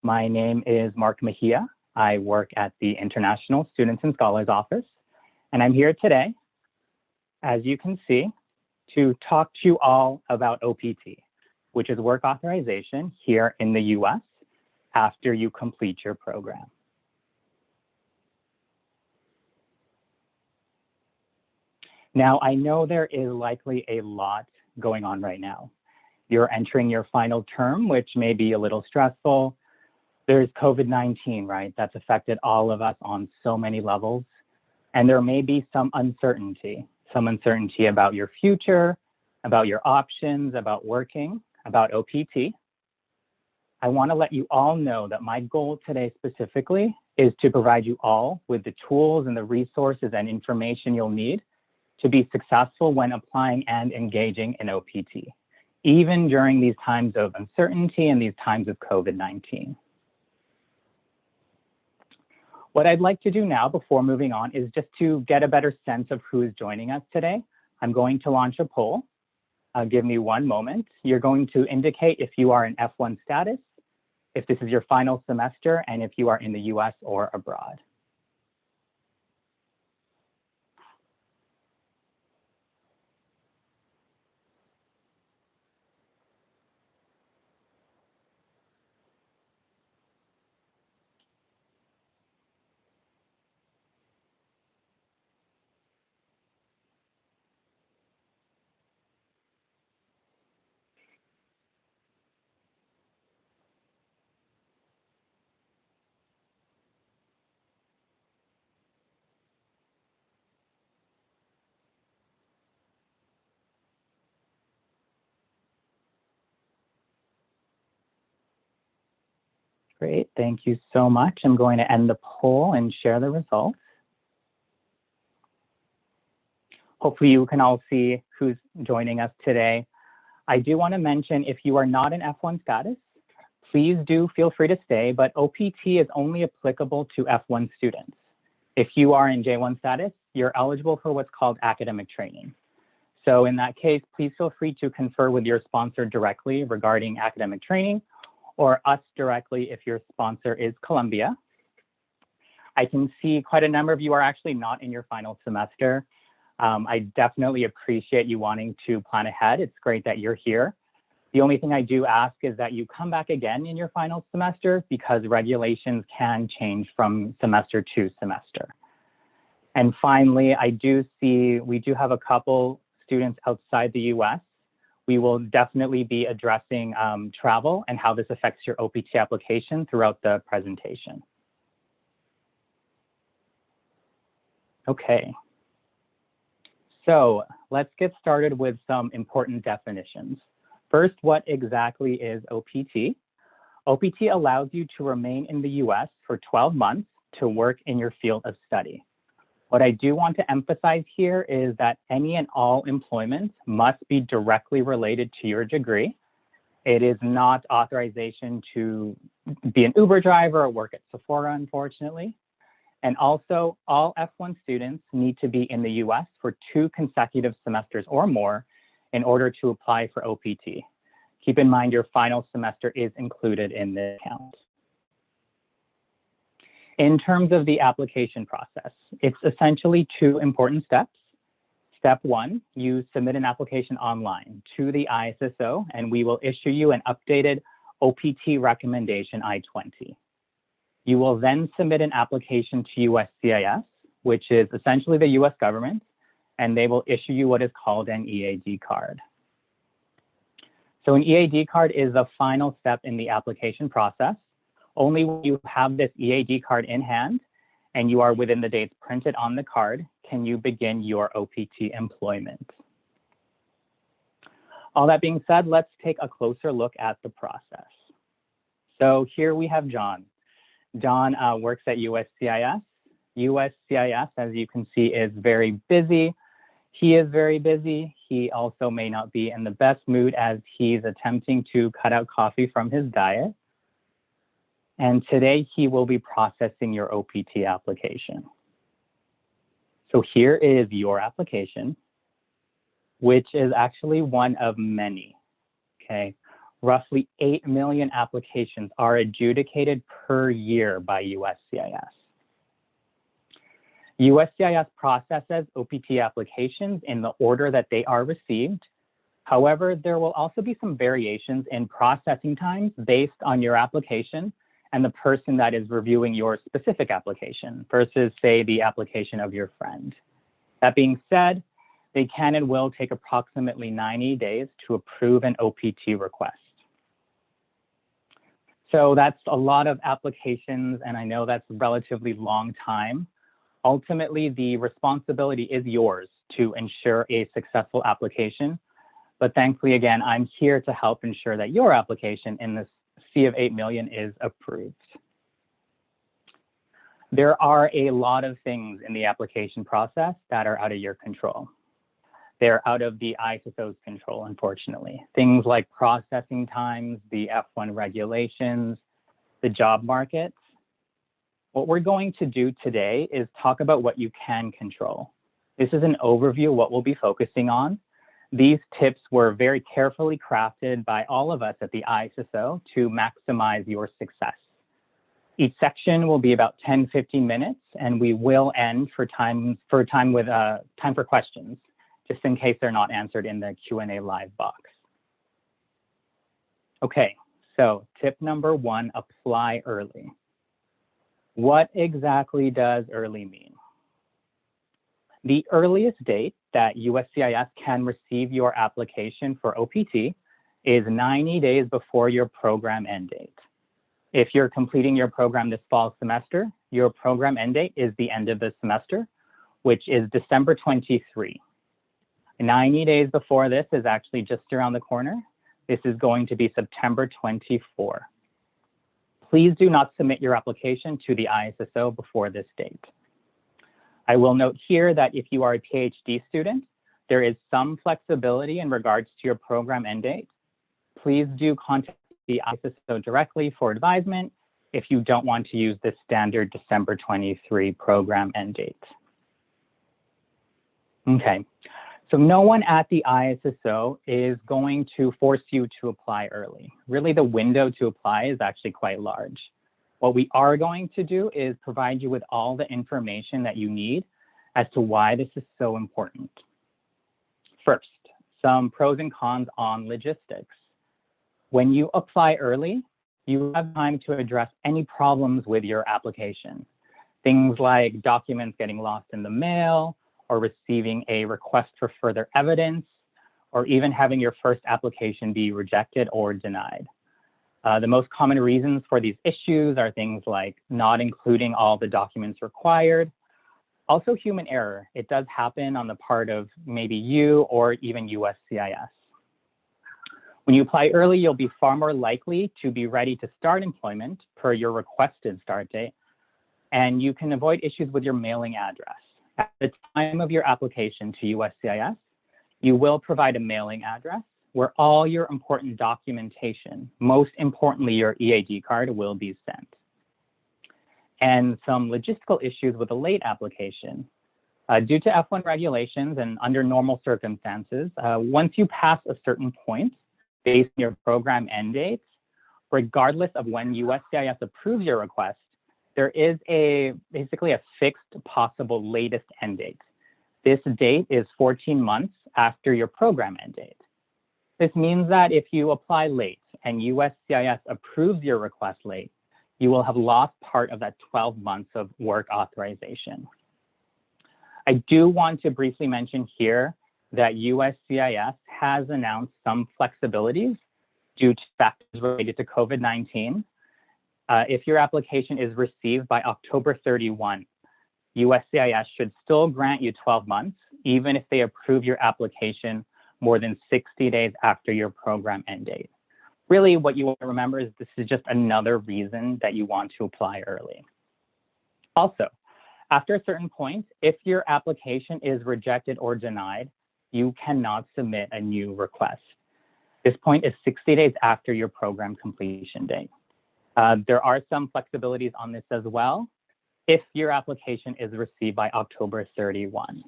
My name is Mark Mejia. I work at the International Students and Scholars Office, and I'm here today, as you can see, to talk to you all about OPT, which is work authorization here in the US after you complete your program. Now, I know there is likely a lot going on right now. You're entering your final term, which may be a little stressful. There's COVID-19, right? That's affected all of us on so many levels. And there may be some uncertainty about your future, about your options, about working, about OPT. I want to let you all know that my goal today specifically is to provide you all with the tools and the resources and information you'll need to be successful when applying and engaging in OPT, even during these times of uncertainty and these times of COVID-19. What I'd like to do now before moving on is just to get a better sense of who is joining us today. I'm going to launch a poll. Give me one moment. You're going to indicate if you are in F-1 status, if this is your final semester, and if you are in the US or abroad. Great, thank you so much. I'm going to end the poll and share the results. Hopefully you can all see who's joining us today. I do want to mention, if you are not in F-1 status, please do feel free to stay, but OPT is only applicable to F-1 students. If you are in J-1 status, you're eligible for what's called academic training. So in that case, please feel free to confer with your sponsor directly regarding academic training, or us directly if your sponsor is Columbia. I can see quite a number of you are actually not in your final semester. I definitely appreciate you wanting to plan ahead. It's great that you're here. The only thing I do ask is that you come back again in your final semester, because regulations can change from semester to semester. And finally, I do see we do have a couple students outside the US. We will definitely be addressing travel and how this affects your OPT application throughout the presentation. Okay, so let's get started with some important definitions. First, what exactly is OPT? OPT allows you to remain in the US for 12 months to work in your field of study. What I do want to emphasize here is that any and all employment must be directly related to your degree. It is not authorization to be an Uber driver or work at Sephora, unfortunately. And also, all F-1 students need to be in the US for 2 consecutive semesters or more in order to apply for OPT. Keep in mind your final semester is included in the count. In terms of the application process, it's essentially 2 important steps. Step 1, you submit an application online to the ISSO, and we will issue you an updated OPT recommendation I-20. You will then submit an application to USCIS, which is essentially the US government, and they will issue you what is called an EAD card. So an EAD card is the final step in the application process. Only when you have this EAD card in hand and you are within the dates printed on the card can you begin your OPT employment. All that being said, let's take a closer look at the process. So here we have John. John works at USCIS. USCIS, as you can see, is very busy. He is very busy. He also may not be in the best mood as he's attempting to cut out coffee from his diet. And today he will be processing your OPT application. So here is your application, which is actually one of many, okay? roughly 8 million applications are adjudicated per year by USCIS. USCIS processes OPT applications in the order that they are received. However, there will also be some variations in processing times based on your application and the person that is reviewing your specific application versus, say, the application of your friend. That being said, they can and will take approximately 90 days to approve an OPT request. So that's a lot of applications, and I know that's a relatively long time. Ultimately, the responsibility is yours to ensure a successful application. But thankfully, again, I'm here to help ensure that your application in this sea of 8 million is approved. There are a lot of things in the application process that are out of your control. They're out of the ISSO's control, unfortunately. Things like processing times, the F-1 regulations, the job market. What we're going to do today is talk about what you can control. This is an overview of what we'll be focusing on. These tips were very carefully crafted by all of us at the ISSO to maximize your success. Each section will be about 10-15 minutes, and we will end for time for questions, just in case they're not answered in the Q&A live box. Okay, so tip number 1, apply early. What exactly does early mean? The earliest date that USCIS can receive your application for OPT is 90 days before your program end date. If you're completing your program this fall semester, your program end date is the end of the semester, which is December 23. 90 days before this is actually just around the corner. This is going to be September 24. Please do not submit your application to the ISSO before this date. I will note here that if you are a PhD student, there is some flexibility in regards to your program end date. Please do contact the ISSO directly for advisement if you don't want to use the standard December 23 program end date. Okay, so no one at the ISSO is going to force you to apply early. Really, the window to apply is actually quite large. What we are going to do is provide you with all the information that you need as to why this is so important. First, some pros and cons on logistics. When you apply early, you have time to address any problems with your application. Things like documents getting lost in the mail, or receiving a request for further evidence, or even having your first application be rejected or denied. The most common reasons for these issues are things like not including all the documents required. Also human error. It does happen on the part of maybe you or even USCIS. When you apply early, you'll be far more likely to be ready to start employment per your requested start date, and you can avoid issues with your mailing address. At the time of your application to USCIS, you will provide a mailing address where all your important documentation, most importantly your Ead Card, will be sent. And some logistical issues with a late application. Due to F-1 regulations and under normal circumstances, once you pass a certain point based on your program end dates, regardless of when USCIS approves your request, there is basically a fixed possible latest end date. This date is 14 months after your program end date. This means that if you apply late and USCIS approves your request late, you will have lost part of that 12 months of work authorization. I do want to briefly mention here that USCIS has announced some flexibilities due to factors related to COVID-19. If your application is received by October 31, USCIS should still grant you 12 months, even if they approve your application more than 60 days after your program end date. Really, what you want to remember is this is just another reason that you want to apply early. Also, after a certain point, if your application is rejected or denied, you cannot submit a new request. This point is 60 days after your program completion date. There are some flexibilities on this as well if your application is received by October 31.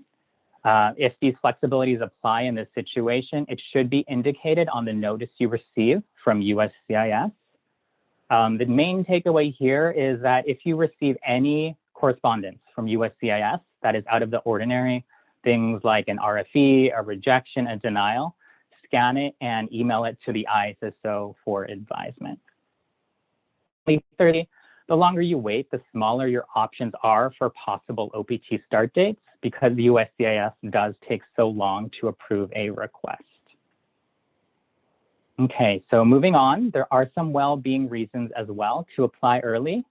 If these flexibilities apply in this situation, it should be indicated on the notice you receive from USCIS. The main takeaway here is that if you receive any correspondence from USCIS that is out of the ordinary, things like an RFE, a rejection, a denial, scan it and email it to the ISSO for advisement. Thirdly, the longer you wait, the smaller your options are for possible OPT start dates because the USCIS does take so long to approve a request. Okay, so moving on, there are some well-being reasons as well to apply early.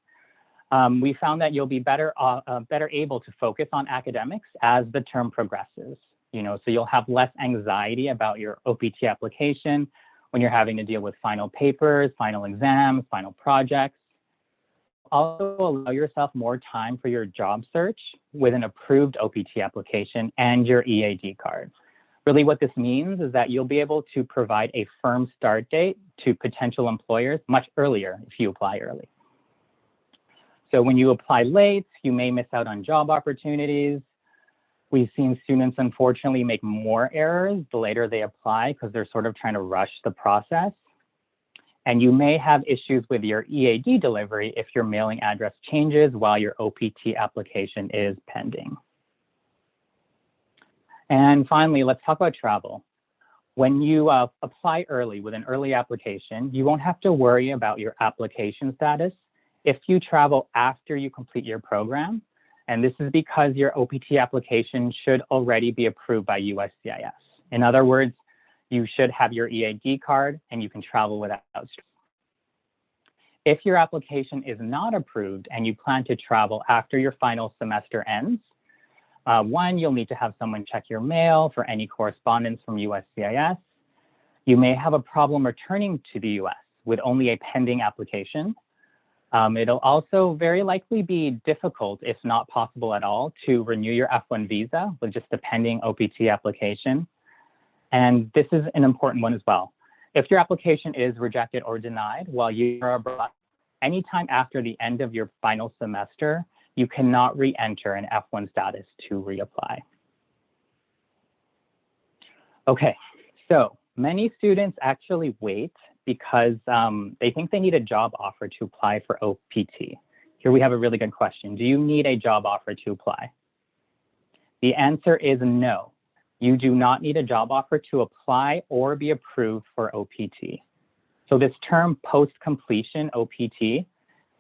We found that you'll be better able to focus on academics as the term progresses. So you'll have less anxiety about your OPT application when you're having to deal with final papers, final exams, final projects. Also allow yourself more time for your job search with an approved OPT application and your Ead Card. Really what this means is that you'll be able to provide a firm start date to potential employers much earlier if you apply early. So when you apply late, you may miss out on job opportunities. We've seen students unfortunately make more errors the later they apply because they're sort of trying to rush the process. And you may have issues with your EAD delivery if your mailing address changes while your OPT application is pending. And finally, let's talk about travel. When you apply early with an early application, you won't have to worry about your application status if you travel after you complete your program. And this is because your OPT application should already be approved by USCIS. In other words, you should have your Ead card and you can travel without stress. If your application is not approved and you plan to travel after your final semester ends, one, you'll need to have someone check your mail for any correspondence from USCIS. You may have a problem returning to the US with only a pending application. It'll also very likely be difficult, if not possible at all, to renew your F-1 visa with just a pending OPT application. And this is an important one as well. If your application is rejected or denied while you are abroad, anytime after the end of your final semester, you cannot re-enter an F-1 status to reapply. Okay, so many students actually wait because they think they need a job offer to apply for OPT. Here we have a really good question. Do you need a job offer to apply? The answer is no. You do not need a job offer to apply or be approved for OPT. So this term post-completion OPT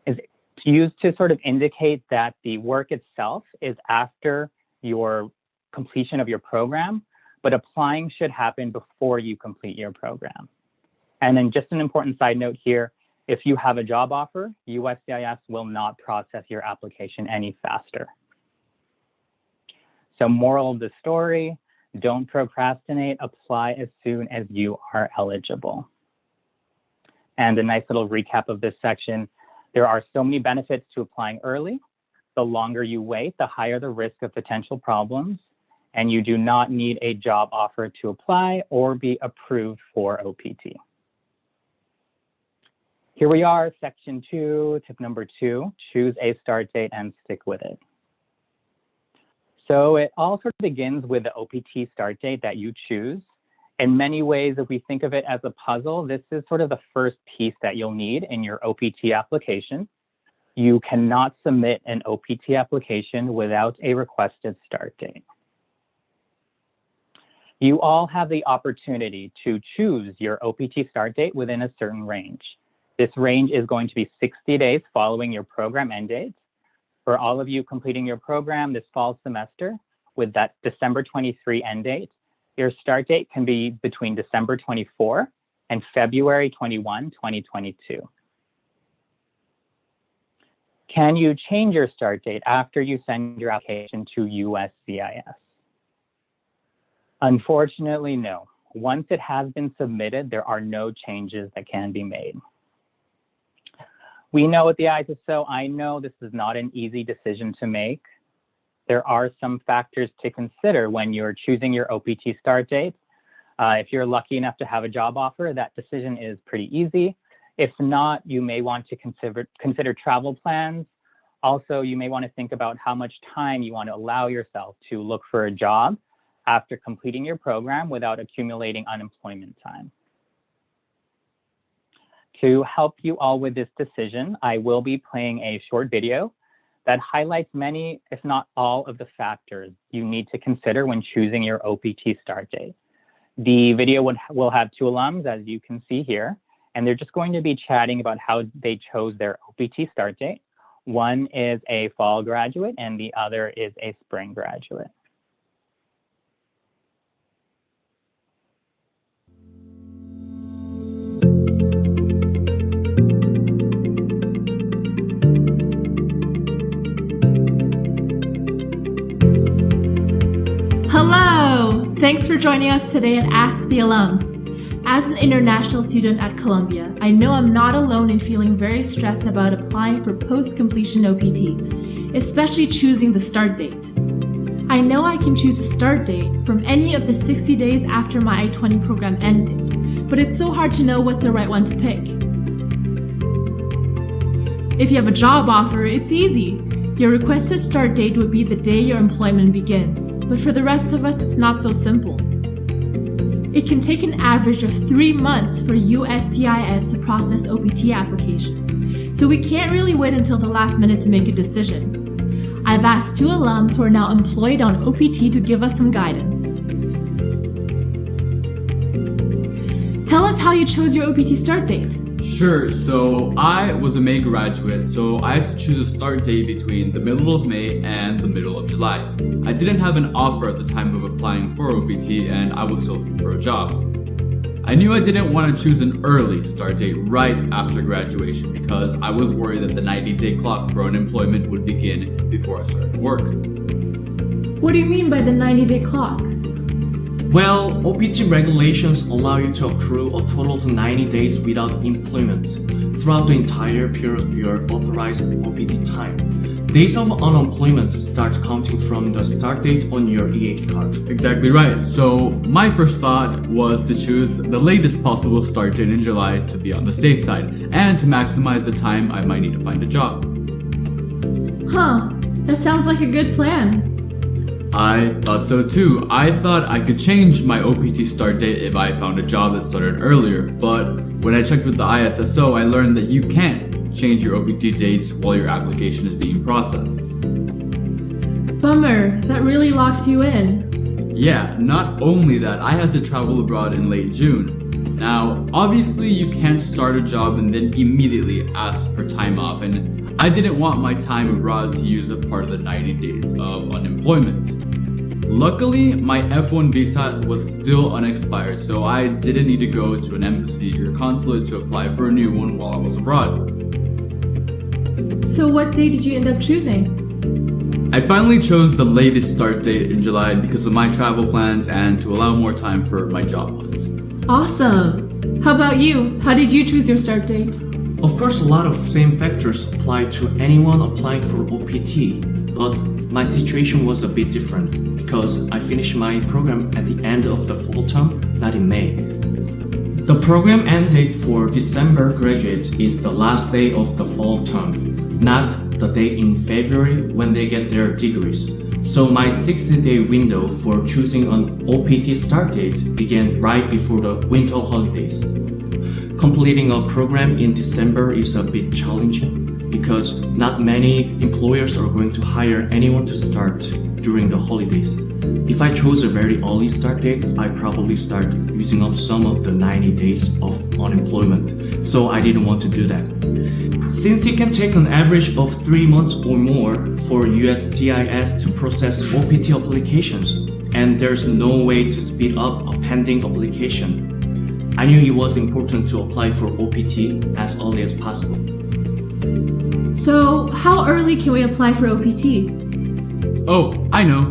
is used to sort of indicate that the work itself is after your completion of your program, but applying should happen before you complete your program. And then just an important side note here, if you have a job offer, USCIS will not process your application any faster. So moral of the story, don't procrastinate, apply as soon as you are eligible. And a nice little recap of this section, there are so many benefits to applying early. The longer you wait, the higher the risk of potential problems, and you do not need a job offer to apply or be approved for OPT. Here we are, section 2, tip number 2, choose a start date and stick with it. So it all sort of begins with the OPT start date that you choose. In many ways, if we think of it as a puzzle, this is sort of the first piece that you'll need in your OPT application. You cannot submit an OPT application without a requested start date. You all have the opportunity to choose your OPT start date within a certain range. This range is going to be 60 days following your program end date. For all of you completing your program this fall semester with that December 23 end date, your start date can be between December 24 and February 21, 2022. Can you change your start date after you send your application to USCIS? Unfortunately, no. Once it has been submitted, there are no changes that can be made. We know at the ISSO, I know this is not an easy decision to make. There are some factors to consider when you're choosing your OPT start date. If you're lucky enough to have a job offer, that decision is pretty easy. If not, you may want to consider travel plans. Also, you may want to think about how much time you want to allow yourself to look for a job after completing your program without accumulating unemployment time. To help you all with this decision, I will be playing a short video that highlights many, if not all, of the factors you need to consider when choosing your OPT start date. The video will have two alums, as you can see here, and they're just going to be chatting about how they chose their OPT start date. One is a fall graduate and the other is a spring graduate. Hello! Thanks for joining us today at Ask the Alums. As an international student at Columbia, I know I'm not alone in feeling very stressed about applying for post-completion OPT, especially choosing the start date. I know I can choose a start date from any of the 60 days after my I-20 program ended, but it's so hard to know what's the right one to pick. If you have a job offer, it's easy. Your requested start date would be the day your employment begins, but for the rest of us, it's not so simple. It can take an average of 3 months for USCIS to process OPT applications, so we can't really wait until the last minute to make a decision. I've asked 2 alums who are now employed on OPT to give us some guidance. Tell us how you chose your OPT start date. Sure, so I was a May graduate, so I had to choose a start date between the middle of May and the middle of July. I didn't have an offer at the time of applying for OPT and I was still looking for a job. I knew I didn't want to choose an early start date right after graduation because I was worried that the 90-day clock for unemployment would begin before I started work. What do you mean by the 90-day clock? Well, OPT regulations allow you to accrue a total of 90 days without employment throughout the entire period of your authorized OPT time. Days of unemployment start counting from the start date on your Ead Card. Exactly right. So my first thought was to choose the latest possible start date in July to be on the safe side and to maximize the time I might need to find a job. Huh, that sounds like a good plan. I thought so too. I thought I could change my OPT start date if I found a job that started earlier, but when I checked with the ISSO, I learned that you can't change your OPT dates while your application is being processed. Bummer, that really locks you in. Yeah, not only that, I had to travel abroad in late June. Now, obviously you can't start a job and then immediately ask for time off, and I didn't want my time abroad to use up part of the 90 days of unemployment. Luckily, my F-1 visa was still unexpired, so I didn't need to go to an embassy or consulate to apply for a new one while I was abroad. So what date did you end up choosing? I finally chose the latest start date in July because of my travel plans and to allow more time for my job hunt. Awesome! How about you? How did you choose your start date? Of course, a lot of same factors apply to anyone applying for OPT, but my situation was a bit different because I finished my program at the end of the fall term, not in May. The program end date for December graduates is the last day of the fall term, not the day in February when they get their degrees. So my 60-day window for choosing an OPT start date began right before the winter holidays. Completing a program in December is a bit challenging because not many employers are going to hire anyone to start during the holidays. If I chose a very early start date, I probably start using up some of the 90 days of unemployment, so I didn't want to do that. Since it can take an average of 3 months or more for USCIS to process OPT applications, and there's no way to speed up a pending application, I knew it was important to apply for OPT as early as possible. So, how early can we apply for OPT? Oh, I know.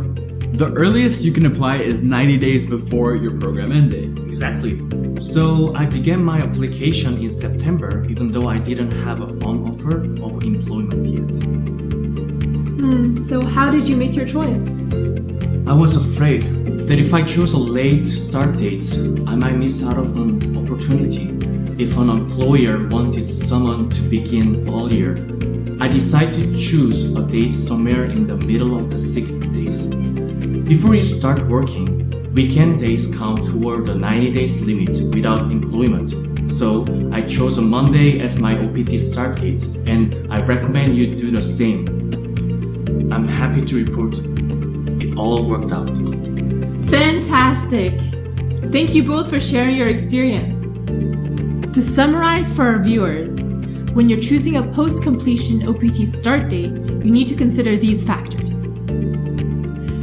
The earliest you can apply is 90 days before your program end date. Exactly. So I began my application in September even though I didn't have a firm offer of employment yet. So how did you make your choice? I was afraid that if I chose a late start date, I might miss out of an opportunity. If an employer wanted someone to begin earlier, I decided to choose a date somewhere in the middle of the 60 days. Before you start working, weekend days count toward the 90 days limit without employment, So I chose a Monday as my OPT start date, and I recommend you do the same. I'm happy to report it all worked out. Fantastic! Thank you both for sharing your experience. To summarize for our viewers, when you're choosing a post-completion OPT start date, you need to consider these factors.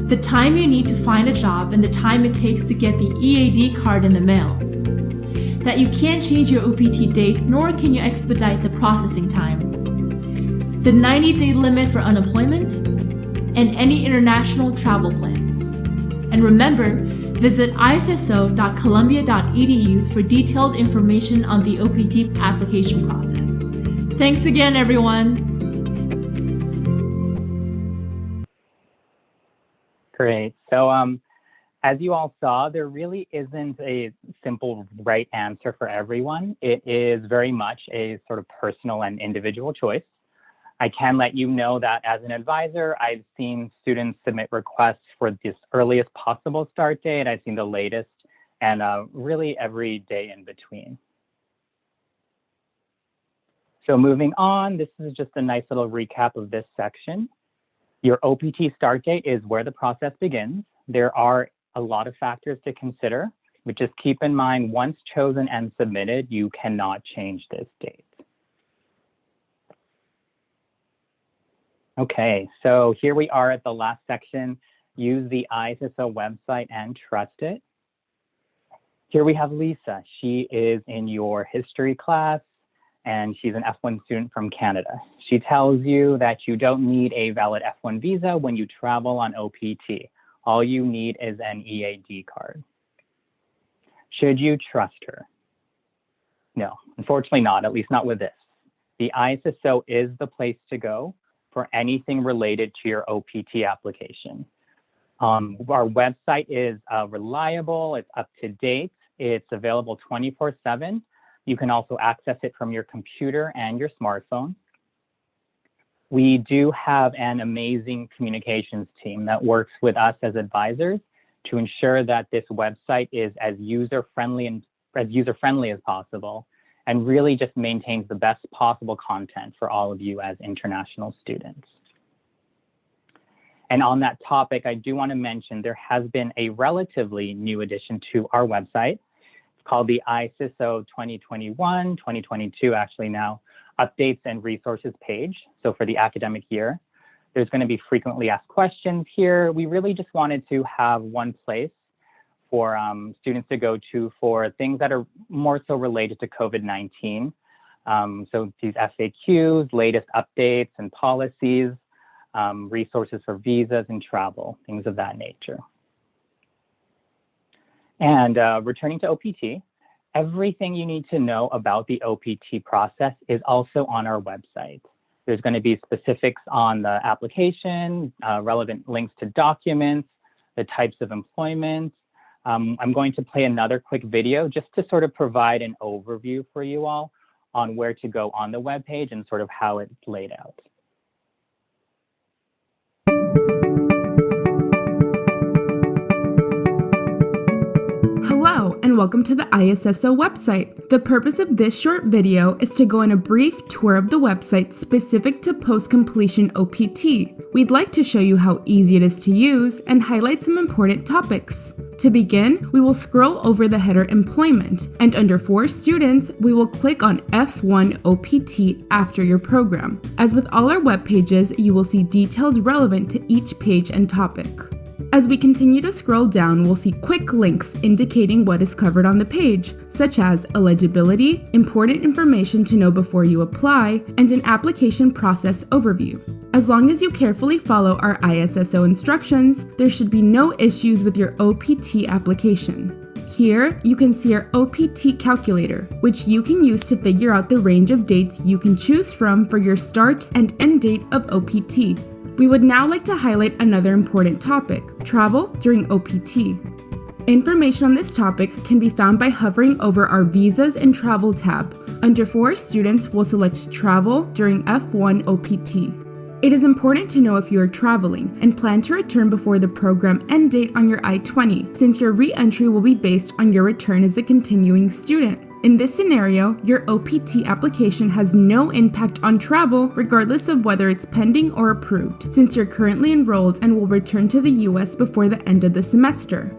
The time you need to find a job and the time it takes to get the Ead Card in the mail. That you can't change your OPT dates, nor can you expedite the processing time. The 90-day limit for unemployment, and any international travel plans. And remember, visit issso.columbia.edu for detailed information on the OPT application process. Thanks again, everyone. Great. So as you all saw, there really isn't a simple right answer for everyone. It is very much a sort of personal and individual choice. I can let you know that as an advisor, I've seen students submit requests for this earliest possible start date. I've seen the latest, and really every day in between. So moving on, this is just a nice little recap of this section. Your OPT start date is where the process begins. There are a lot of factors to consider, but just keep in mind, once chosen and submitted, you cannot change this date. Okay, so here we are at the last section. Use the ISSO website and trust it. Here we have Lisa. She is in your history class, and she's an F-1 student from Canada. She tells you that you don't need a valid F-1 visa when you travel on OPT. All you need is an Ead card. Should you trust her? No, unfortunately not, at least not with this. The ISSO is the place to go for anything related to your OPT application. Our website is reliable, it's up to date, it's available 24/7. You can also access it from your computer and your smartphone. We do have an amazing communications team that works with us as advisors to ensure that this website is as user-friendly as possible, and really just maintains the best possible content for all of you as international students. And on that topic, I do want to mention there has been a relatively new addition to our website. It's called the ISSO 2021, 2022 actually now, updates and resources page. So for the academic year, there's going to be frequently asked questions here. We really just wanted to have one place for students to go to for things that are more so related to COVID-19. So these FAQs, latest updates and policies, resources for visas and travel, things of that nature. And returning to OPT, everything you need to know about the OPT process is also on our website. There's going to be specifics on the application, relevant links to documents, the types of employment. I'm going to play another quick video just to sort of provide an overview for you all on where to go on the webpage and sort of how it's laid out. Hello, and welcome to the ISSO website. The purpose of this short video is to go on a brief tour of the website specific to post-completion OPT. We'd like to show you how easy it is to use and highlight some important topics. To begin, we will scroll over the header Employment, and under For Students, we will click on F-1 OPT after your program. As with all our web pages, you will see details relevant to each page and topic. As we continue to scroll down, we'll see quick links indicating what is covered on the page, such as eligibility, important information to know before you apply, and an application process overview. As long as you carefully follow our ISSO instructions, there should be no issues with your OPT application. Here, you can see our OPT calculator, which you can use to figure out the range of dates you can choose from for your start and end date of OPT. We would now like to highlight another important topic, travel during OPT. Information on this topic can be found by hovering over our Visas and Travel tab. Under For Students, we'll select Travel during F-1 OPT. It is important to know if you are traveling and plan to return before the program end date on your I-20, since your re-entry will be based on your return as a continuing student. In this scenario, your OPT application has no impact on travel regardless of whether it's pending or approved, since you're currently enrolled and will return to the US before the end of the semester.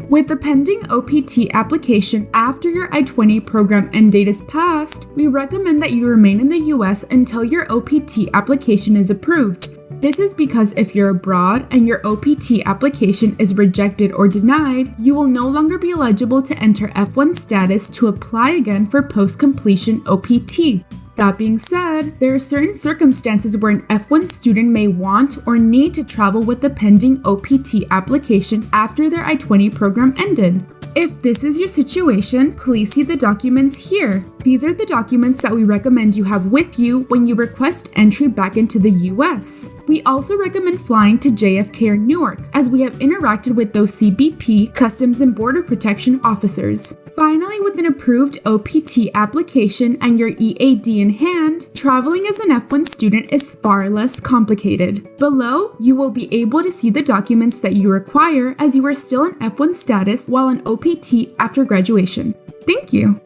With the pending OPT application after your I-20 program end date is passed, we recommend that you remain in the US until your OPT application is approved. This is because if you're abroad and your OPT application is rejected or denied, you will no longer be eligible to enter F-1 status to apply again for post-completion OPT. That being said, there are certain circumstances where an F-1 student may want or need to travel with the pending OPT application after their I-20 program ended. If this is your situation, please see the documents here. These are the documents that we recommend you have with you when you request entry back into the US. We also recommend flying to JFK or Newark, as we have interacted with those CBP, Customs and Border Protection officers. Finally, with an approved OPT application and your EAD in hand, traveling as an F-1 student is far less complicated. Below, you will be able to see the documents that you require as you are still in F-1 status while in OPT after graduation. Thank you.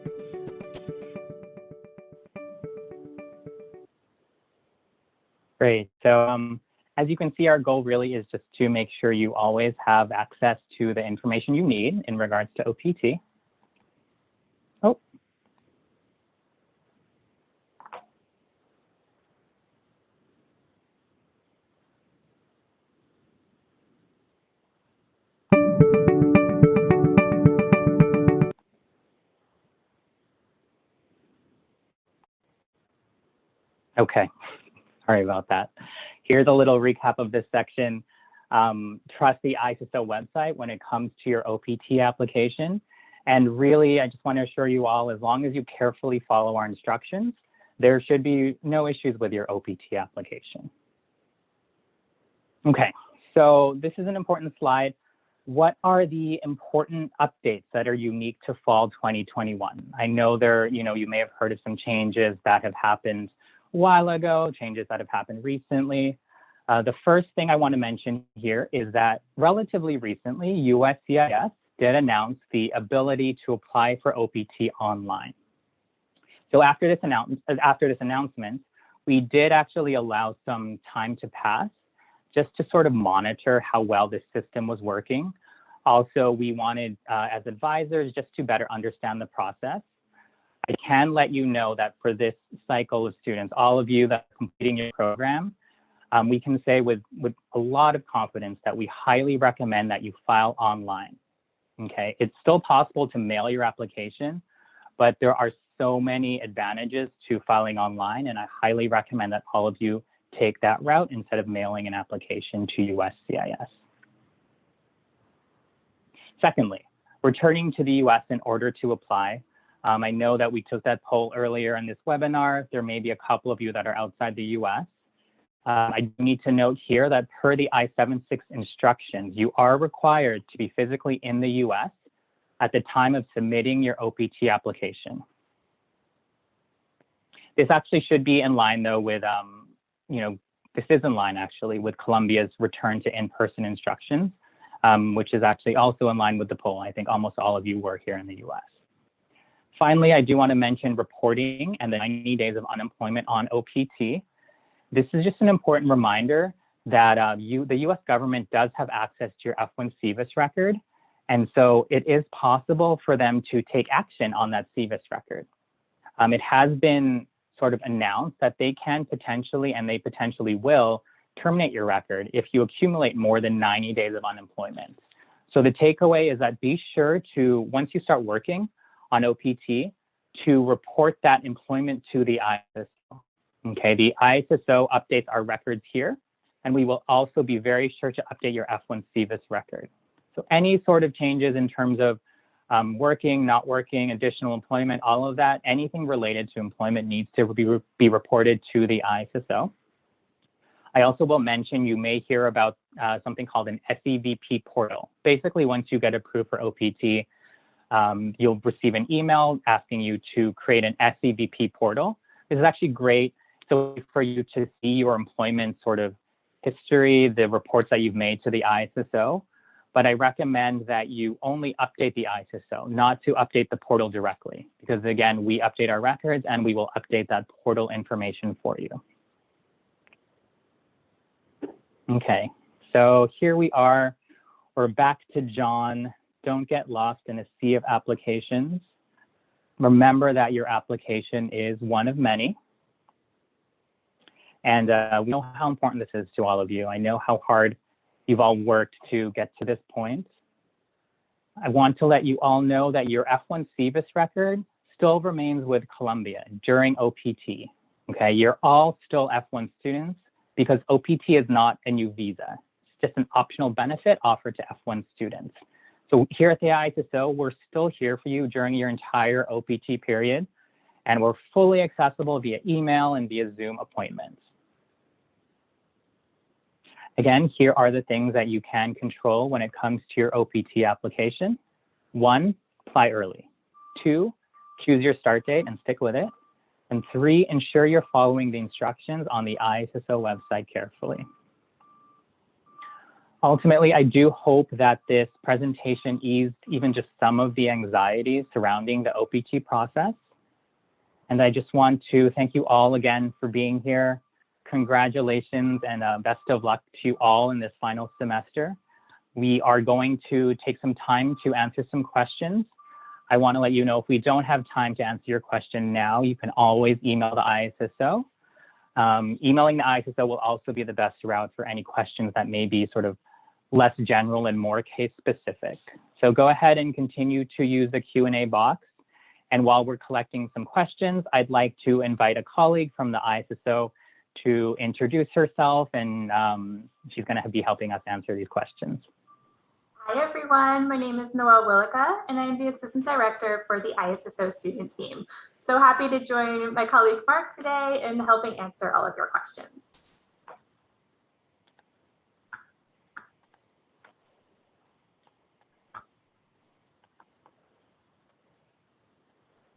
Great. So as you can see, our goal really is just to make sure you always have access to the information you need in regards to OPT. Oh. Okay. Sorry about that. Here's a little recap of this section. Trust the ISSO website when it comes to your OPT application. And really, I just want to assure you all, as long as you carefully follow our instructions, there should be no issues with your OPT application. Okay, so this is an important slide. What are the important updates that are unique to fall 2021? I know you may have heard of some changes that have happened a while ago, changes that have happened recently. The first thing I want to mention here is that relatively recently, USCIS did announce the ability to apply for OPT online. So after this announcement, we did actually allow some time to pass just to sort of monitor how well this system was working. Also, we wanted, as advisors, just to better understand the process. I can let you know that for this cycle of students, all of you that are completing your program, we can say with a lot of confidence that we highly recommend that you file online. Okay, it's still possible to mail your application, but there are so many advantages to filing online, and I highly recommend that all of you take that route instead of mailing an application to USCIS. Secondly, returning to the US in order to apply. I know that we took that poll earlier in this webinar. There may be a couple of you that are outside the US. I need to note here that per the I-76 instructions, you are required to be physically in the US at the time of submitting your OPT application. This actually should be in line though with, this is in line actually with Columbia's return to in-person instructions, which is actually also in line with the poll. I think almost all of you were here in the US. Finally, I do want to mention reporting and the 90 days of unemployment on OPT. This is just an important reminder that the US government does have access to your F-1 CVIS record. And so it is possible for them to take action on that CVIS record. It has been sort of announced that they can potentially, and they potentially will, terminate your record if you accumulate more than 90 days of unemployment. So the takeaway is that be sure to, once you start working on OPT, to report that employment to the ISSO. Okay, the ISSO updates our records here, and we will also be very sure to update your F-1 CVIS record. So any sort of changes in terms of working, not working, additional employment, all of that, anything related to employment needs to be reported to the ISSO. I also will mention you may hear about something called an SEVP portal. Basically, once you get approved for OPT, you'll receive an email asking you to create an SEVP portal. This is actually great. So for you to see your employment sort of history, the reports that you've made to the ISSO, but I recommend that you only update the ISSO, not to update the portal directly, because again, we update our records and we will update that portal information for you. Okay, so here we are. We're back to John. Don't get lost in a sea of applications. Remember that your application is one of many. And we know how important this is to all of you. I know how hard you've all worked to get to this point. I want to let you all know that your F-1 CVIS record still remains with Columbia during OPT. Okay, you're all still F-1 students because OPT is not a new visa. It's just an optional benefit offered to F-1 students. So here at the ISSO, we're still here for you during your entire OPT period, and we're fully accessible via email and via Zoom appointments. Again, here are the things that you can control when it comes to your OPT application. 1, apply early. 2, choose your start date and stick with it. And 3, ensure you're following the instructions on the ISSO website carefully. Ultimately, I do hope that this presentation eased even just some of the anxieties surrounding the OPT process. And I just want to thank you all again for being here. Congratulations and best of luck to you all in this final semester. We are going to take some time to answer some questions. I want to let you know if we don't have time to answer your question now, you can always email the ISSO. Emailing the ISSO will also be the best route for any questions that may be sort of less general and more case specific. So go ahead and continue to use the Q&A box. And while we're collecting some questions, I'd like to invite a colleague from the ISSO to introduce herself, and she's going to be helping us answer these questions. Hi everyone, my name is Noelle Willicka and I'm the Assistant Director for the ISSO student team. So happy to join my colleague Mark today in helping answer all of your questions.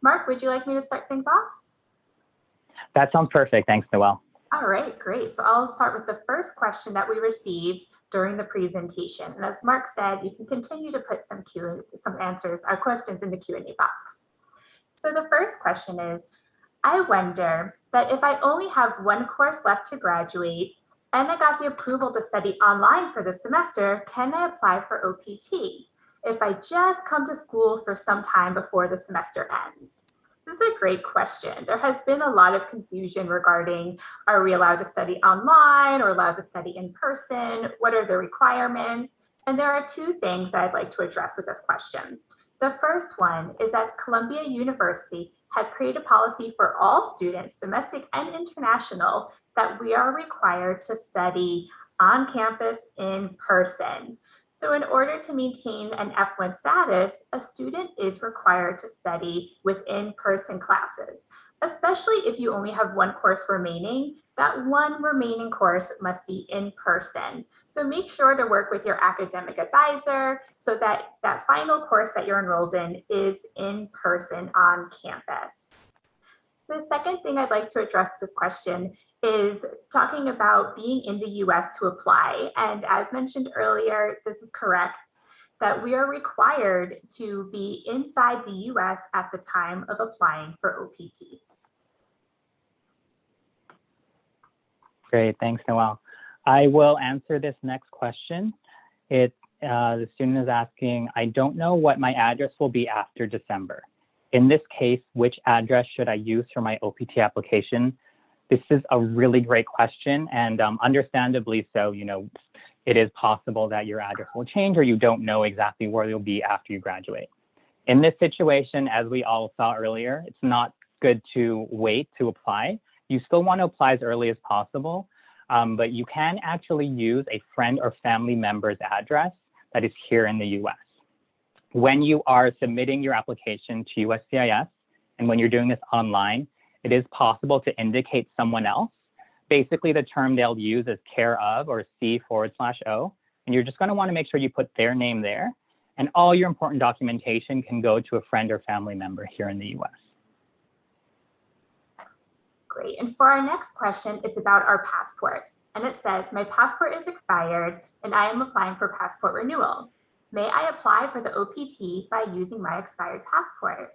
Mark, would you like me to start things off? That sounds perfect. Thanks, Noelle. All right, great. So I'll start with the first question that we received during the presentation. And as Mark said, you can continue to put some questions in the Q&A box. So the first question is, I wonder that if I only have one course left to graduate and I got the approval to study online for this semester, can I apply for OPT if I just come to school for some time before the semester ends? This is a great question. There has been a lot of confusion regarding, are we allowed to study online or allowed to study in person? What are the requirements? And there are 2 things I'd like to address with this question. The first one is that Columbia University has created a policy for all students, domestic and international, that we are required to study on campus in person. So in order to maintain an F-1 status, a student is required to study with in-person classes, especially if you only have one course remaining. That one remaining course must be in person. So make sure to work with your academic advisor so that that final course that you're enrolled in is in person on campus. The second thing I'd like to address with this question is talking about being in the US to apply. And as mentioned earlier, this is correct, that we are required to be inside the US at the time of applying for OPT. Great, thanks, Noelle. I will answer this next question. The student is asking, I don't know what my address will be after December. In this case, which address should I use for my OPT application? This is a really great question, and understandably so. You know, it is possible that your address will change or you don't know exactly where you'll be after you graduate. In this situation, as we all saw earlier, it's not good to wait to apply. You still want to apply as early as possible, but you can actually use a friend or family member's address that is here in the US. When you are submitting your application to USCIS, and when you're doing this online, it is possible to indicate someone else. Basically, the term they'll use is care of or C/O, and you're just going to want to make sure you put their name there, and all your important documentation can go to a friend or family member here in the US. Great, and for our next question, it's about our passports. And it says, my passport is expired and I am applying for passport renewal. May I apply for the OPT by using my expired passport?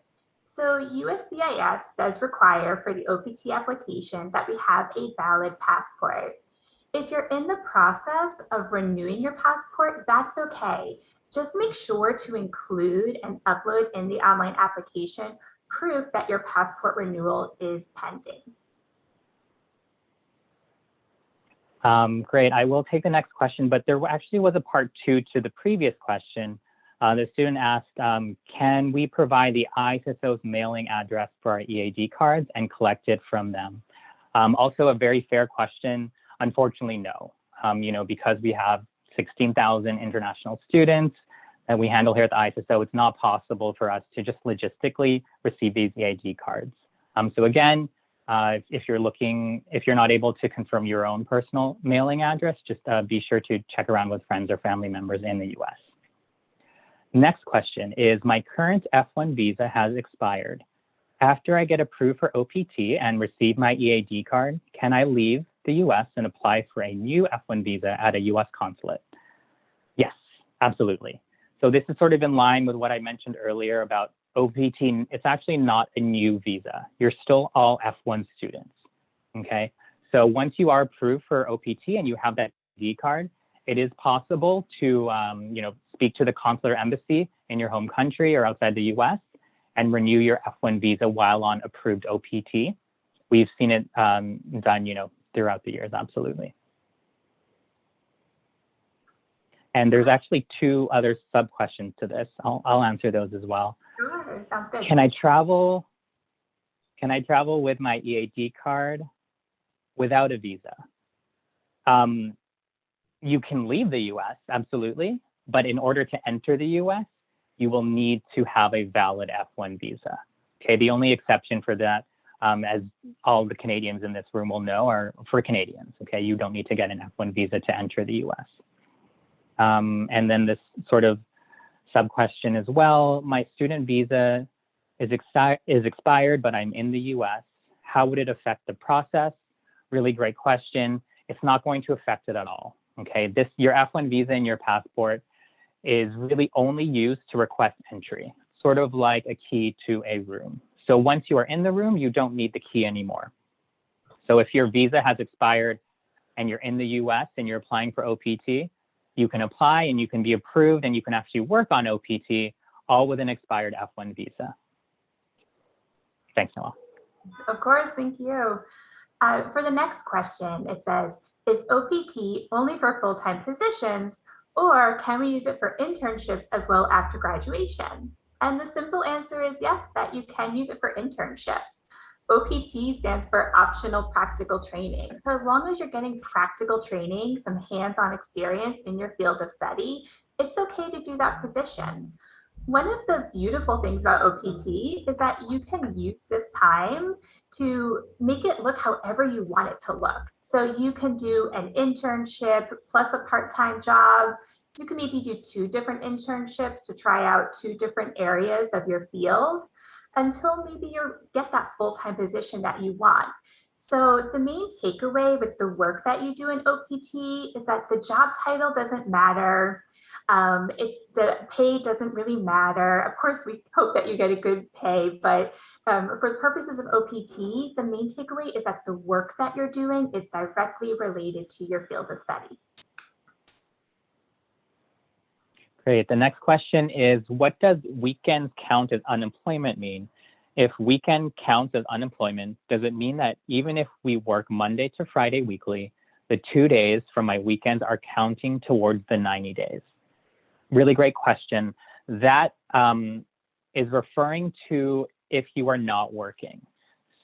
So USCIS does require for the OPT application that we have a valid passport. If you're in the process of renewing your passport, that's okay. Just make sure to include and upload in the online application proof that your passport renewal is pending. Great, I will take the next question, but there actually was a part 2 to the previous question. The student asked, can we provide the ISSO's mailing address for our EAD cards and collect it from them? Also a very fair question. Unfortunately, no. Because we have 16,000 international students that we handle here at the ISSO, it's not possible for us to just logistically receive these EAD cards. So again, if you're not able to confirm your own personal mailing address, just be sure to check around with friends or family members in the US. Next question is, my current F-1 visa has expired. After I get approved for OPT and receive my EAD card, can I leave the US and apply for a new F-1 visa at a US consulate? Yes, absolutely. So this is sort of in line with what I mentioned earlier about OPT. It's actually not a new visa. You're still all F-1 students, okay? So once you are approved for OPT and you have that EAD card, it is possible to speak to the consular embassy in your home country or outside the US and renew your F-1 visa while on approved OPT. We've seen it done, throughout the years, absolutely. And there's actually 2 other sub-questions to this. I'll answer those as well. Sure, sounds good. Can I travel with my EAD card without a visa? You can leave the US, absolutely. But in order to enter the US, you will need to have a valid F-1 visa. Okay, the only exception for that, as all the Canadians in this room will know, are for Canadians. Okay, you don't need to get an F-1 visa to enter the US. And then this sort of sub-question as well, my student visa is expired, but I'm in the US. How would it affect the process? Really great question. It's not going to affect it at all. Okay, your F-1 visa in your passport is really only used to request entry, sort of like a key to a room. So once you are in the room, you don't need the key anymore. So if your visa has expired and you're in the US and you're applying for OPT, you can apply and you can be approved and you can actually work on OPT, all with an expired F-1 visa. Thanks, Noah. Of course, thank you. For the next question, it says, is OPT only for full-time positions, or can we use it for internships as well after graduation? And the simple answer is yes, that you can use it for internships. OPT stands for optional practical training. So as long as you're getting practical training, some hands-on experience in your field of study, it's okay to do that position. One of the beautiful things about OPT is that you can use this time to make it look however you want it to look. So you can do an internship plus a part-time job. You can maybe do 2 different internships to try out 2 different areas of your field until maybe you get that full-time position that you want. So the main takeaway with the work that you do in OPT is that the job title doesn't matter. The pay doesn't really matter. Of course, we hope that you get a good pay, but for the purposes of OPT, the main takeaway is that the work that you're doing is directly related to your field of study. Great. The next question is, what does weekends count as unemployment mean? If weekend counts as unemployment, does it mean that even if we work Monday to Friday weekly, the 2 days from my weekends are counting towards the 90 days? Really great question. That is referring to if you are not working.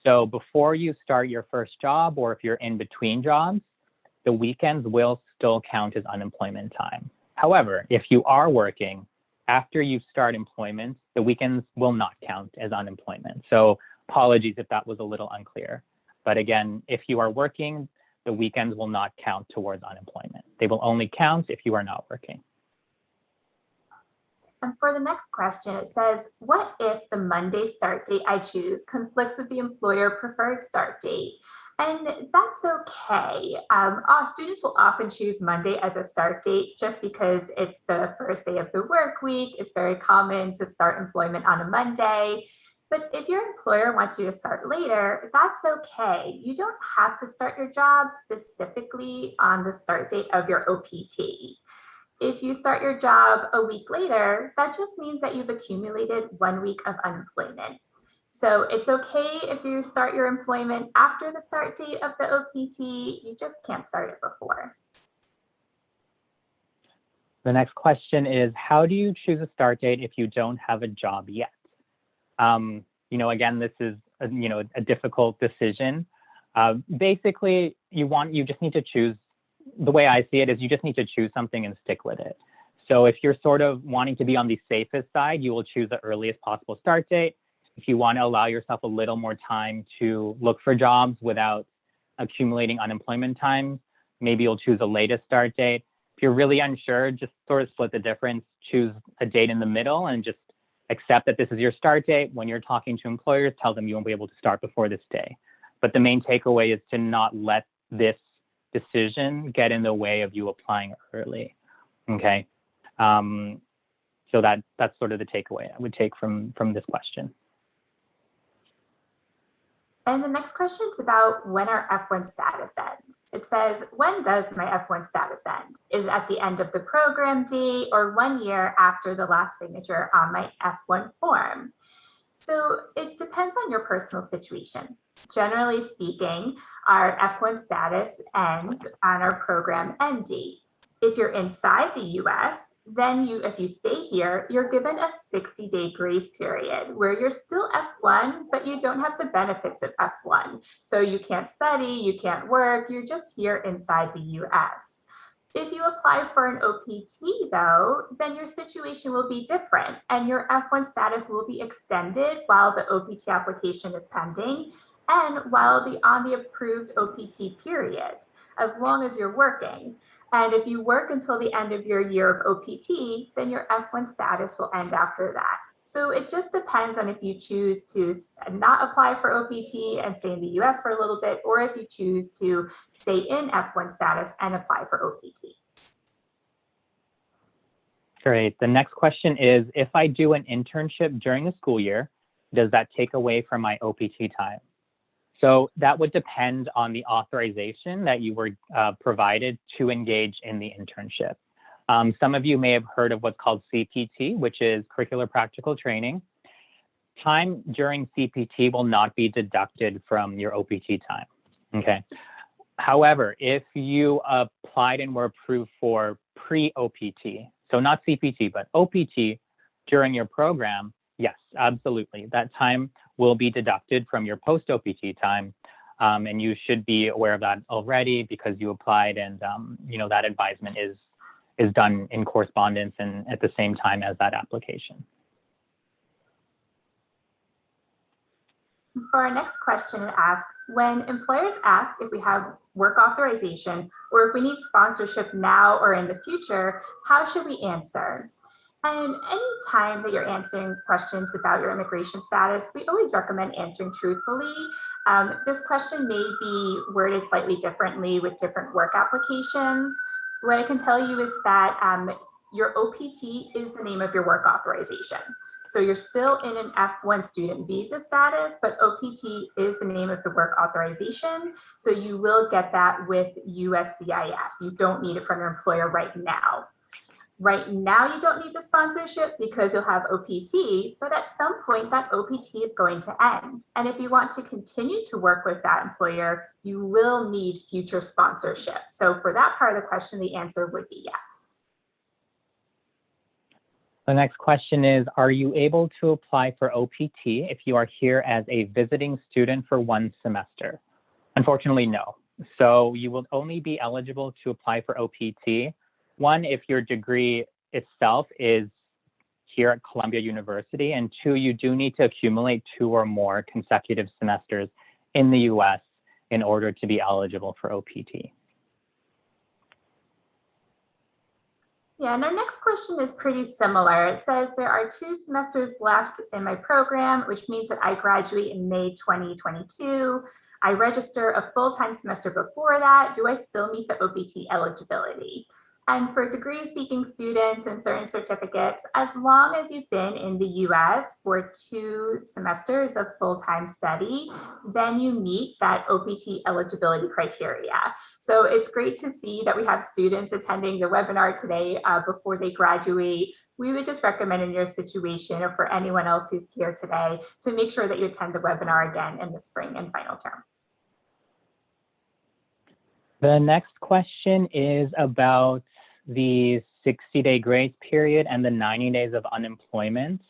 So before you start your first job, or if you're in between jobs, the weekends will still count as unemployment time. However, if you are working, after you start employment, the weekends will not count as unemployment. So apologies if that was a little unclear. But again, if you are working, the weekends will not count towards unemployment. They will only count if you are not working. And for the next question, it says, what if the Monday start date I choose conflicts with the employer preferred start date? And that's okay. Students will often choose Monday as a start date just because it's the first day of the work week. It's very common to start employment on a Monday. But if your employer wants you to start later, that's okay. You don't have to start your job specifically on the start date of your OPT. If you start your job a week later, that just means that you've accumulated 1 week of unemployment. So it's okay if you start your employment after the start date of the OPT, you just can't start it before. The next question is, how do you choose a start date if you don't have a job yet? Again, this is a difficult decision. Basically, you just need to choose. The way I see it is you just need to choose something and stick with it. So if you're sort of wanting to be on the safest side, you will choose the earliest possible start date. If you want to allow yourself a little more time to look for jobs without accumulating unemployment time, maybe you'll choose a latest start date. If you're really unsure, just sort of split the difference, choose a date in the middle and just accept that this is your start date. When you're talking to employers, tell them you won't be able to start before this day. But the main takeaway is to not let this decision get in the way of you applying early, okay? So that's sort of the takeaway I would take from this question. And the next question is about when our F1 status ends. It says, when does my F1 status end? Is it at the end of the program date or 1 year after the last signature on my F1 form? So it depends on your personal situation. Generally speaking, our F1 status ends on our program end date. If you're inside the US, then if you stay here, you're given a 60-day grace period where you're still F1, but you don't have the benefits of F1. So you can't study, you can't work, you're just here inside the US. If you apply for an OPT though, then your situation will be different and your F1 status will be extended while the OPT application is pending and while on the approved OPT period, as long as you're working. And if you work until the end of your year of OPT, then your F1 status will end after that. So it just depends on if you choose to not apply for OPT and stay in the US for a little bit, or if you choose to stay in F1 status and apply for OPT. Great. The next question is, if I do an internship during the school year, does that take away from my OPT time? So that would depend on the authorization that you were provided to engage in the internship. Some of you may have heard of what's called CPT, which is curricular practical training. Time during CPT will not be deducted from your OPT time, okay? However, if you applied and were approved for pre-OPT, so not CPT, but OPT during your program, yes, absolutely. That time will be deducted from your post-OPT time, and you should be aware of that already because you applied, and that advisement is done in correspondence and at the same time as that application. For our next question, it asks, when employers ask if we have work authorization or if we need sponsorship now or in the future, how should we answer? And any time that you're answering questions about your immigration status, we always recommend answering truthfully. This question may be worded slightly differently with different work applications. What I can tell you is that your OPT is the name of your work authorization. So you're still in an F1 student visa status, but OPT is the name of the work authorization. So you will get that with USCIS. You don't need it from your employer right now. Right now, you don't need the sponsorship because you'll have OPT, but at some point that OPT is going to end. And if you want to continue to work with that employer, you will need future sponsorship. So for that part of the question, the answer would be yes. The next question is, are you able to apply for OPT if you are here as a visiting student for 1 semester? Unfortunately, no. So you will only be eligible to apply for OPT. 1, if your degree itself is here at Columbia University, and 2, you do need to accumulate 2 or more consecutive semesters in the US in order to be eligible for OPT. Yeah, and our next question is pretty similar. It says there are 2 semesters left in my program, which means that I graduate in May 2022. I register a full-time semester before that. Do I still meet the OPT eligibility? And for degree-seeking students and certain certificates, as long as you've been in the US for 2 semesters of full-time study, then you meet that OPT eligibility criteria. So it's great to see that we have students attending the webinar today before they graduate. We would just recommend in your situation, or for anyone else who's here today, to make sure that you attend the webinar again in the spring and final term. The next question is about the 60-day grace period and the 90 days of unemployment.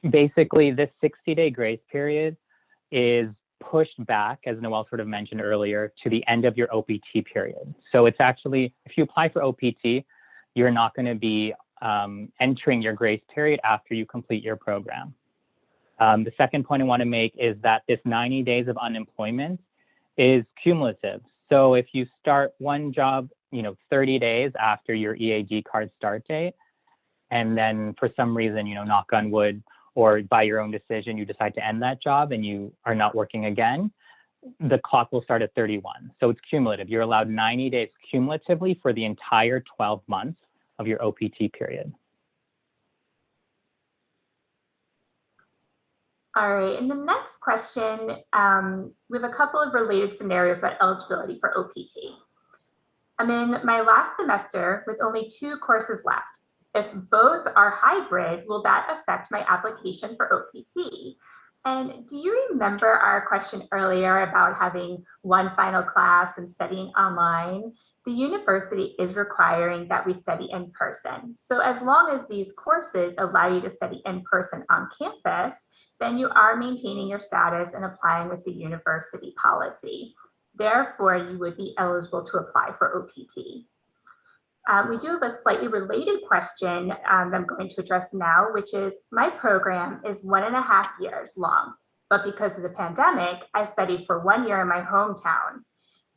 Basically, this 60-day grace period is pushed back, as Noelle sort of mentioned earlier, to the end of your OPT period. So it's actually, if you apply for OPT, you're not going to be entering your grace period after you complete your program. The second point I want to make is that this 90 days of unemployment is cumulative. So if you start one job, 30 days after your Ead Card start date, and then for some reason, knock on wood, or by your own decision, you decide to end that job and you are not working again, the clock will start at 31. So it's cumulative. You're allowed 90 days cumulatively for the entire 12 months of your OPT period. All right, and the next question, we have a couple of related scenarios about eligibility for OPT. I'm in my last semester with only 2 courses left. If both are hybrid, will that affect my application for OPT? And do you remember our question earlier about having one final class and studying online? The university is requiring that we study in person. So as long as these courses allow you to study in person on campus, then you are maintaining your status and applying with the university policy. Therefore, you would be eligible to apply for OPT. We do have a slightly related question that I'm going to address now, which is, my program is 1.5 years long, but because of the pandemic, I studied for 1 year in my hometown.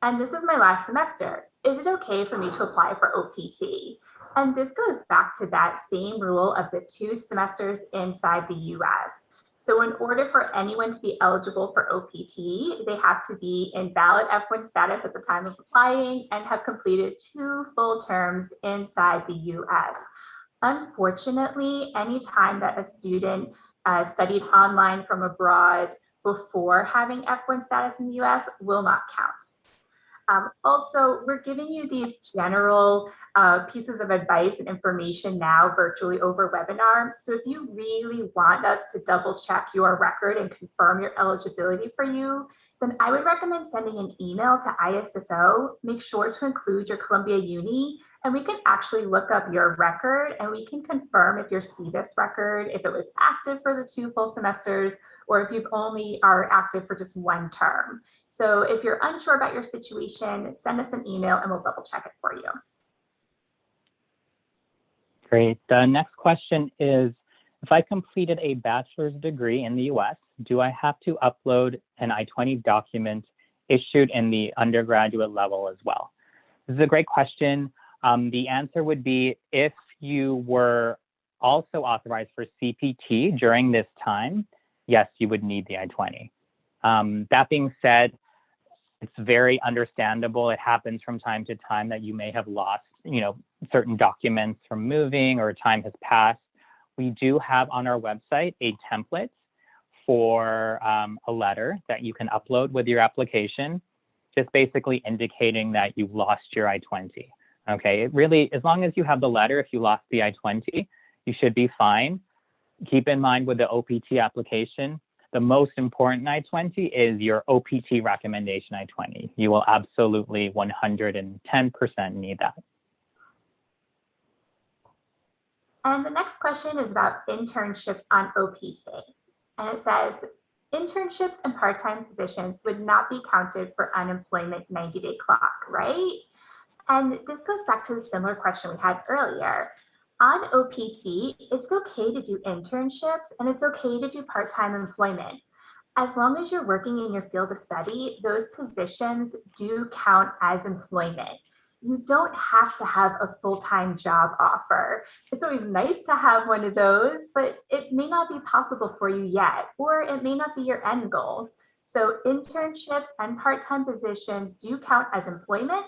And this is my last semester. Is it okay for me to apply for OPT? And this goes back to that same rule of the 2 semesters inside the US. So in order for anyone to be eligible for OPT, they have to be in valid F-1 status at the time of applying and have completed 2 full terms inside the US. Unfortunately, any time that a student studied online from abroad before having F-1 status in the US will not count. Also, we're giving you these general pieces of advice and information now virtually over webinar. So if you really want us to double check your record and confirm your eligibility for you, then I would recommend sending an email to ISSO. Make sure to include your Columbia Uni, and we can actually look up your record and we can confirm if your CVIS record, if it was active for the 2 full semesters, or if you've only are active for just 1 term. So if you're unsure about your situation, send us an email and we'll double check it for you. Great. The next question is, if I completed a bachelor's degree in the US, do I have to upload an I-20 document issued in the undergraduate level as well? This is a great question. The answer would be, if you were also authorized for CPT during this time, yes, you would need the I-20. That being said, it's very understandable. It happens from time to time that you may have lost, certain documents from moving, or time has passed. We do have on our website a template for a letter that you can upload with your application, just basically indicating that you've lost your I-20. Okay, it really, as long as you have the letter, if you lost the I-20, you should be fine. Keep in mind with the OPT application, the most important I-20 is your OPT recommendation I-20. You will absolutely 110% need that. And the next question is about internships on OPT. And it says, internships and part-time positions would not be counted for unemployment 90-day clock, right? And this goes back to the similar question we had earlier. On OPT, it's okay to do internships and it's okay to do part-time employment. As long as you're working in your field of study, those positions do count as employment. You don't have to have a full-time job offer. It's always nice to have one of those, but it may not be possible for you yet, or it may not be your end goal. So internships and part-time positions do count as employment.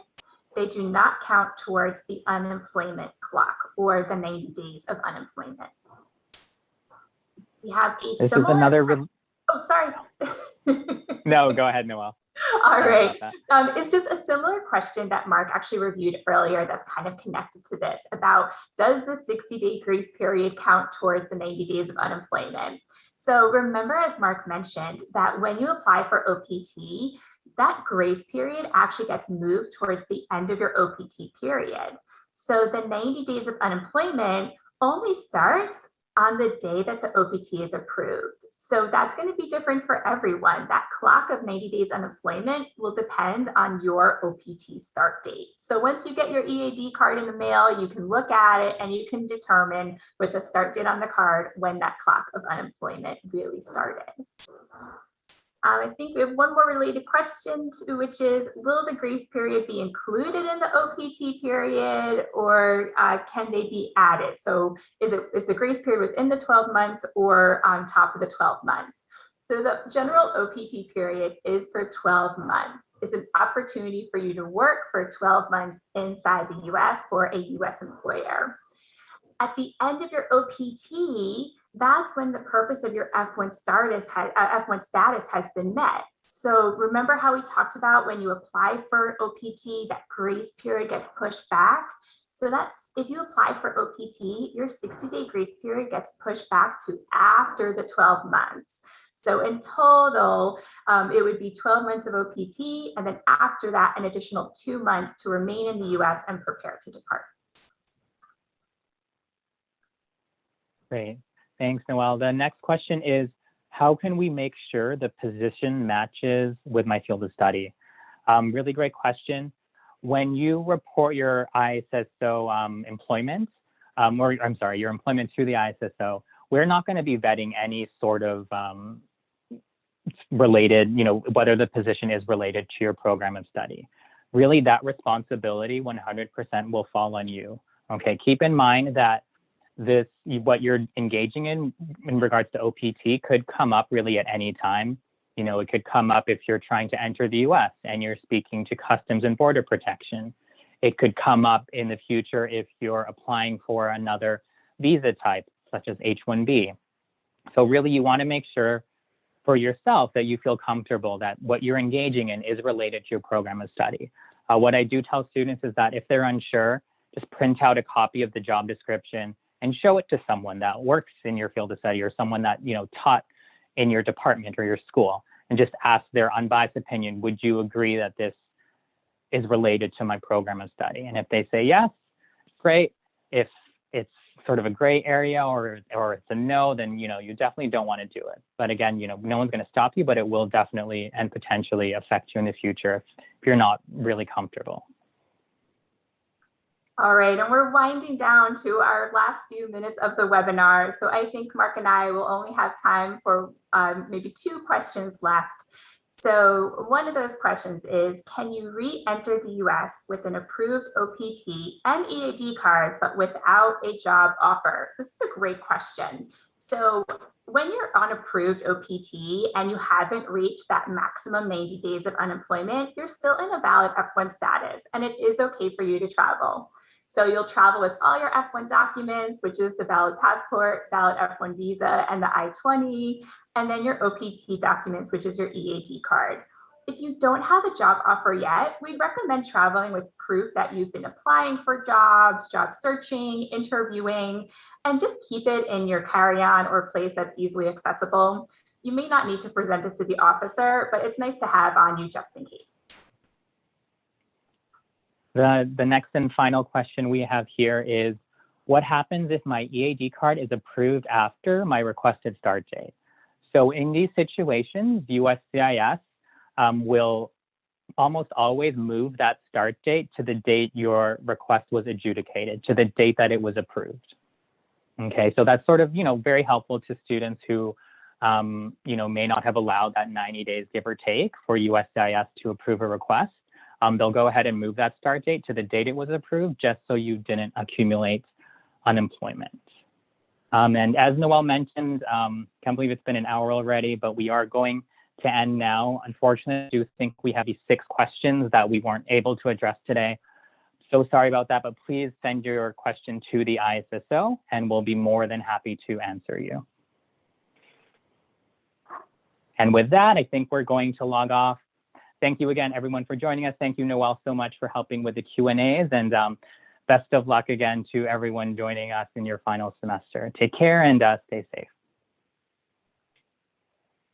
They do not count towards the unemployment clock or the 90 days of unemployment. We have a This similar. is another. Oh, sorry. No, go ahead, Noelle. All right. It's just a similar question that Mark actually reviewed earlier that's kind of connected to this about, does the 60-day grace period count towards the 90 days of unemployment? So remember, as Mark mentioned, that when you apply for OPT, that grace period actually gets moved towards the end of your OPT period. So the 90 days of unemployment only starts on the day that the OPT is approved. So that's going to be different for everyone. That clock of 90 days unemployment will depend on your OPT start date. So once you get your EAD card in the mail, you can look at it and you can determine with the start date on the card when that clock of unemployment really started. I think we have one more related question, which is, will the grace period be included in the OPT period, or can they be added? So is the grace period within the 12 months or on top of the 12 months? So the general OPT period is for 12 months. It's an opportunity for you to work for 12 months inside the US for a US employer. At the end of your OPT, that's when the purpose of your F1 status has been met. So remember how we talked about when you apply for OPT, that grace period gets pushed back. So that's, if you apply for OPT, your 60-day grace period gets pushed back to after the 12 months. So in total, it would be 12 months of OPT, and then after that, an additional 2 months to remain in the US and prepare to depart. Great. Thanks, Noelle. The next question is, how can we make sure the position matches with my field of study? Really great question. When you report your ISSO employment, your employment through the ISSO, we're not going to be vetting any sort of related, whether the position is related to your program of study. Really, that responsibility 100% will fall on you. Okay, keep in mind that what you're engaging in regards to OPT could come up really at any time. It could come up if you're trying to enter the US and you're speaking to Customs and Border Protection. It could come up in the future if you're applying for another visa type, such as H-1B. So really, you want to make sure for yourself that you feel comfortable that what you're engaging in is related to your program of study. What I do tell students is that if they're unsure, just print out a copy of the job description and show it to someone that works in your field of study or someone that taught in your department or your school, and just ask their unbiased opinion. Would you agree that this is related to my program of study? And if they say yes, great. If it's sort of a gray area or it's a no, then you definitely don't want to do it. But again, no one's going to stop you, but it will definitely and potentially affect you in the future if you're not really comfortable. All right, and we're winding down to our last few minutes of the webinar. So I think Mark and I will only have time for maybe 2 questions left. So one of those questions is, can you re-enter the US with an approved OPT and EAD card, but without a job offer? This is a great question. So when you're on approved OPT and you haven't reached that maximum 90 days of unemployment, you're still in a valid F1 status, and it is okay for you to travel. So you'll travel with all your F1 documents, which is the valid passport, valid F1 visa, and the I-20, and then your OPT documents, which is your EAD card. If you don't have a job offer yet, we recommend traveling with proof that you've been applying for jobs, job searching, interviewing, and just keep it in your carry-on or place that's easily accessible. You may not need to present it to the officer, but it's nice to have on you just in case. The next and final question we have here is, what happens if my EAD card is approved after my requested start date? So in these situations, USCIS will almost always move that start date to the date your request was adjudicated, to the date that it was approved. Okay, so that's sort of, very helpful to students who, may not have allowed that 90 days, give or take, for USCIS to approve a request. They'll go ahead and move that start date to the date it was approved, just so you didn't accumulate unemployment. And as Noelle mentioned, can't believe it's been an hour already, but we are going to end now. Unfortunately, I do think we have these 6 questions that we weren't able to address today. So sorry about that, but please send your question to the ISSO and we'll be more than happy to answer you. And with that, I think we're going to log off. Thank you again, everyone, for joining us. Thank you, Noelle, so much for helping with the Q&As, and best of luck again to everyone joining us in your final semester. Take care and stay safe.